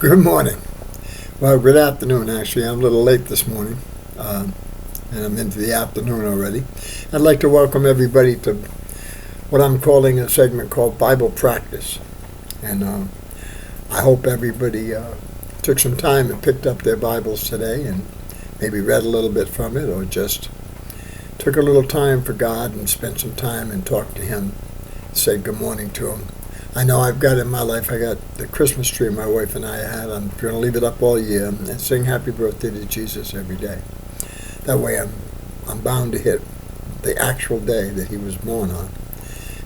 Good morning. Well, good afternoon, actually. I'm a little late this morning, and I'm into the afternoon already. I'd like to welcome everybody to what I'm calling a segment called Bible Practice. And I hope everybody took some time and picked up their Bibles today and maybe read a little bit from it, or just took a little time for God and spent some time and talked to Him, said good morning to Him. I know I've got in my life, I got the Christmas tree my wife and I had. I'm going to leave it up all year and sing happy birthday to Jesus every day. That way I'm bound to hit the actual day that He was born on.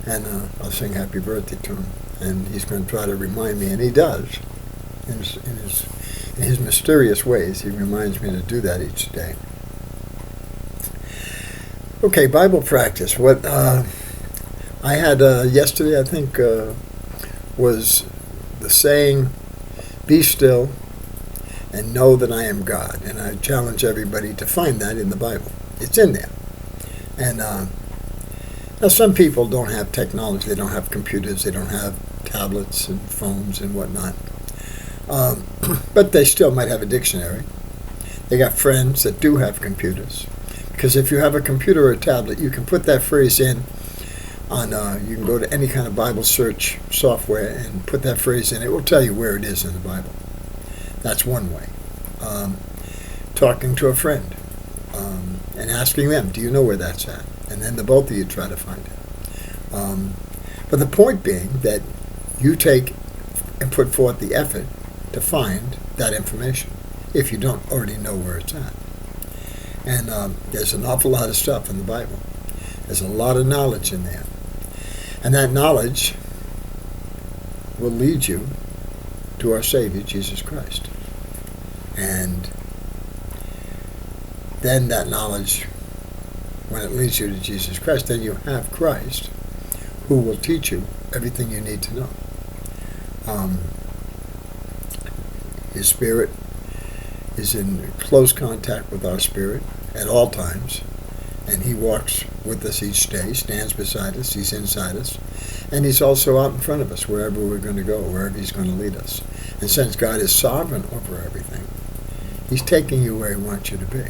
And I'll sing happy birthday to Him. And He's going to try to remind me, and He does. In his mysterious ways, He reminds me to do that each day. Okay, Bible practice. What I had yesterday, I think, was the saying, "Be still and know that I am God." And I challenge everybody to find that in the Bible. It's in there. And now some people don't have technology. They don't have computers. They don't have tablets and phones and whatnot. But they still might have a dictionary. They got friends that do have computers. Because if you have a computer or a tablet, you can put that phrase in on, you can go to any kind of Bible search software and put that phrase in. It will tell you where it is in the Bible. That's one way. Talking to a friend and asking them, do you know where that's at? And then the both of you try to find it. But the point being that you take and put forth the effort to find that information if you don't already know where it's at. And there's an awful lot of stuff in the Bible. There's a lot of knowledge in there. And that knowledge will lead you to our Savior, Jesus Christ. And then that knowledge, when it leads you to Jesus Christ, then you have Christ, who will teach you everything you need to know. His Spirit is in close contact with our spirit at all times. And He walks with us each day, stands beside us, He's inside us. And He's also out in front of us, wherever we're going to go, wherever He's going to lead us. And since God is sovereign over everything, He's taking you where He wants you to be.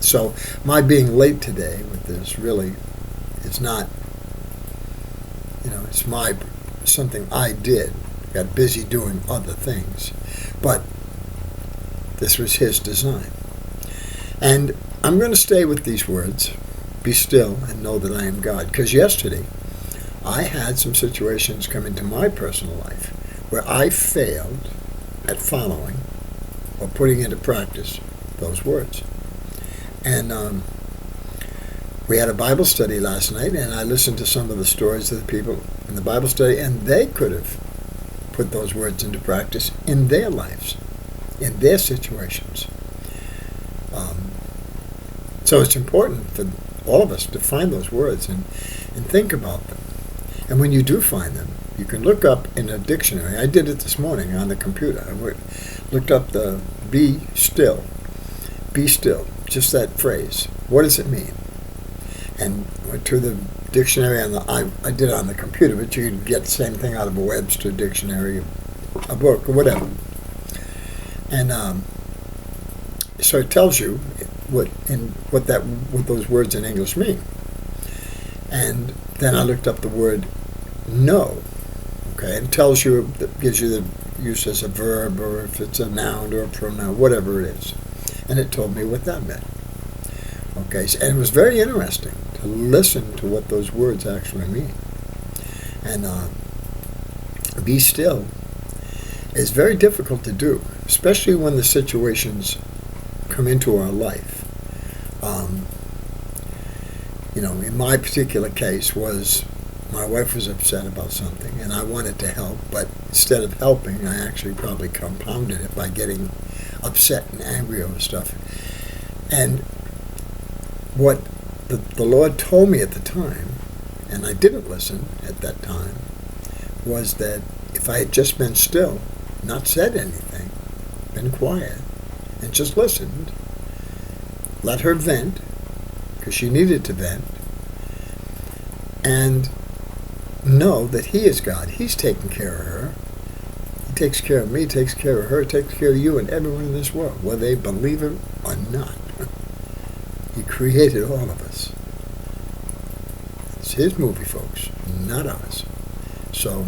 So my being late today with this really is not, it's something I did. Got busy doing other things. But this was His design. And I'm going to stay with these words, be still and know that I am God. Because yesterday, I had some situations come into my personal life where I failed at following or putting into practice those words. And we had a Bible study last night, and I listened to some of the stories of the people in the Bible study, and they could have put those words into practice in their lives, in their situations. So it's important for all of us to find those words and think about them. And when you do find them, you can look up in a dictionary. I did it this morning on the computer. I looked up the be still, just that phrase. What does it mean? And went to the dictionary, and I did it on the computer, but you can get the same thing out of a Webster dictionary, a book, or whatever. And so it tells you what those words in English mean. And then I looked up the word know. Okay, it tells you, gives you the use as a verb, or if it's a noun or a pronoun, whatever it is. And it told me what that meant. Okay, and it was very interesting to listen to what those words actually mean. And be still is very difficult to do, especially when the situations come into our life. In my particular case was my wife was upset about something, and I wanted to help, but instead of helping, I actually probably compounded it by getting upset and angry over stuff. And what the Lord told me at the time, and I didn't listen at that time, was that if I had just been still, not said anything, been quiet, and just listened, let her vent, because she needed to vent, and know that He is God. He's taking care of her. He takes care of me, takes care of her, takes care of you and everyone in this world, whether they believe it or not. He created all of us. It's his movie, folks, not ours. So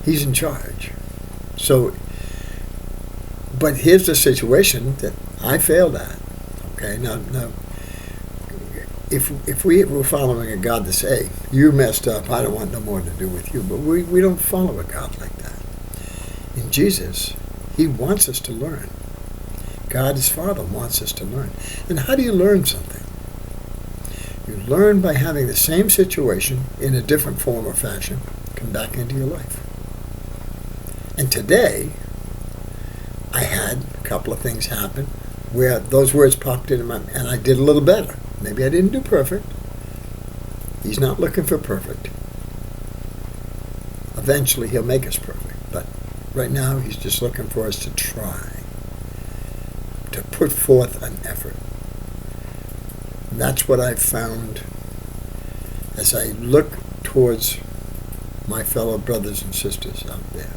he's in charge. So, but here's the situation that I failed at. Okay, now, if we were following a God to say, you messed up, I don't want no more to do with you, but we don't follow a God like that. In Jesus, he wants us to learn. God, his Father, wants us to learn. And how do you learn something? You learn by having the same situation in a different form or fashion come back into your life. And today, I had a couple of things happen where those words popped into my, and I did a little better. Maybe I didn't do perfect. He's not looking for perfect. Eventually, he'll make us perfect. But right now, he's just looking for us to try, to put forth an effort. And that's what I've found as I look towards my fellow brothers and sisters out there.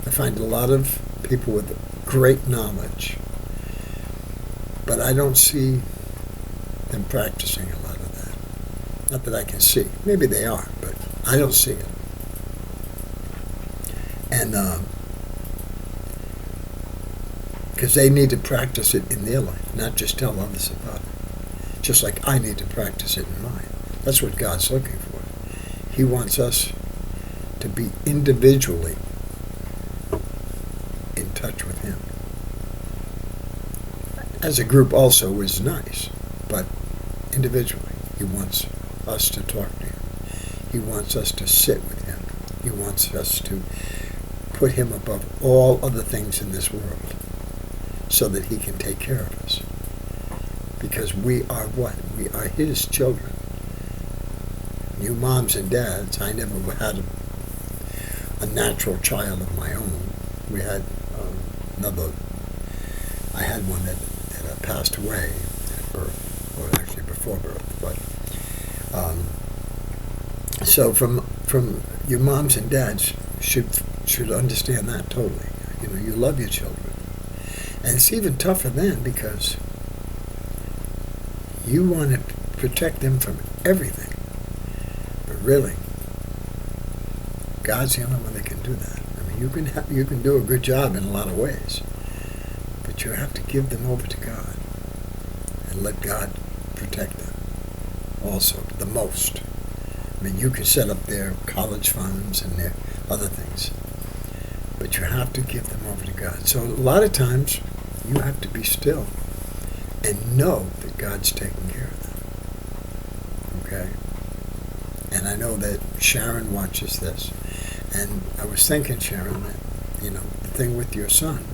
I find a lot of people with great knowledge, but I don't see them practicing a lot of that. Not that I can see. Maybe they are, but I don't see it. And because they need to practice it in their life, not just tell others about it. Just like I need to practice it in mine. That's what God's looking for. He wants us to be individually in touch with him. As a group also is nice, but individually, he wants us to talk to him. He wants us to sit with him. He wants us to put him above all other things in this world so that he can take care of us. Because we are what? We are his children. You moms and dads, I never had a natural child of my own. We had I had one that passed away at birth, or actually before birth. But so from your moms and dads should understand that totally. You know, you love your children, and it's even tougher then because you want to protect them from everything. But really, God's the only one that can do that. I mean, you can do a good job in a lot of ways, but you have to give them over to God and let God protect them also the most. I mean, you can set up their college funds and their other things, but you have to give them over to God. So a lot of times you have to be still and know that God's taking care of them. Okay? And I know that Sharon watches this. And I was thinking, Sharon, that, you know, the thing with your son,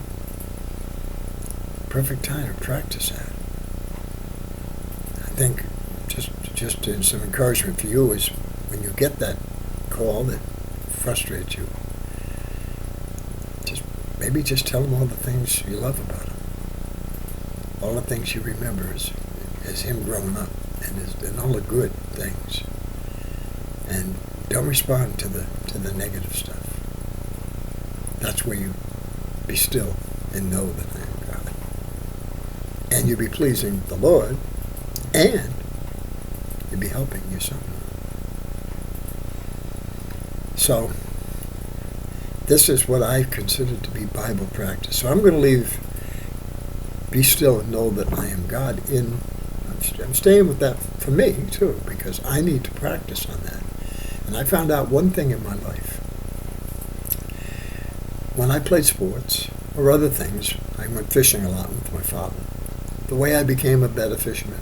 perfect time to practice that. I think just some encouragement for you is when you get that call that frustrates you, maybe just tell him all the things you love about him. All the things you remember as him growing up and all the good things. And don't respond to the negative stuff. That's where you be still and know that I am God. And you'll be pleasing the Lord, and you'll be helping your son. So this is what I consider to be Bible practice. So I'm going to leave be still and know that I am God I'm staying with that for me too, because I need to practice on that. And I found out one thing in my life. When I played sports or other things, I went fishing a lot with my father. The way I became a better fisherman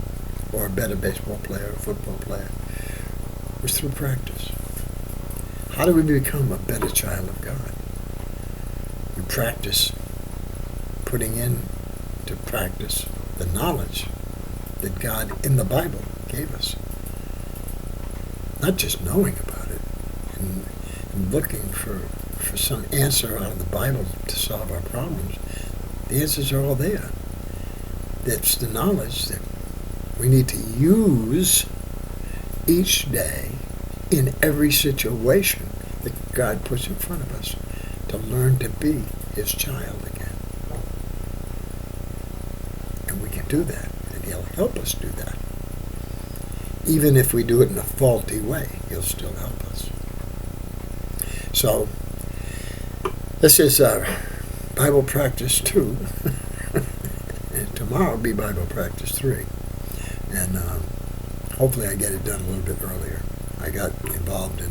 or a better baseball player or football player was through practice. How do we become a better child of God? We practice putting into practice the knowledge that God in the Bible gave us. Not just knowing about it and looking for some answer out of the Bible to solve our problems. The answers are all there. That's the knowledge that we need to use each day in every situation that God puts in front of us to learn to be his child again. And we can do that, and he'll help us do that. Even if we do it in a faulty way, he'll still help us. So, this is Bible Practice 2. And tomorrow will be Bible Practice 3. And hopefully I get it done a little bit earlier. I got involved in,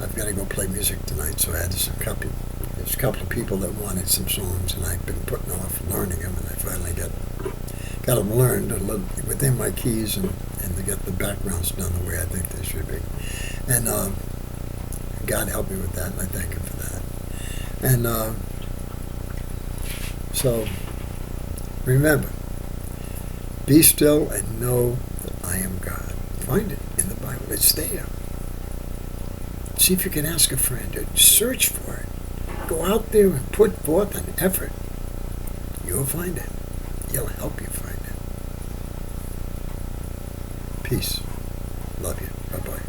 I've got to go play music tonight, so I had there's a couple of people that wanted some songs, and I've been putting off learning them, and I finally got them learned a little within my keys, and to get the backgrounds done the way I think they should be. And God helped me with that, and I thank him for that. And so, remember, be still and know that I am God. Find it in the Bible. It's there. See if you can ask a friend or search for it. Go out there and put forth an effort. You'll find it. He'll help you find it. Peace. Love you. Bye-bye.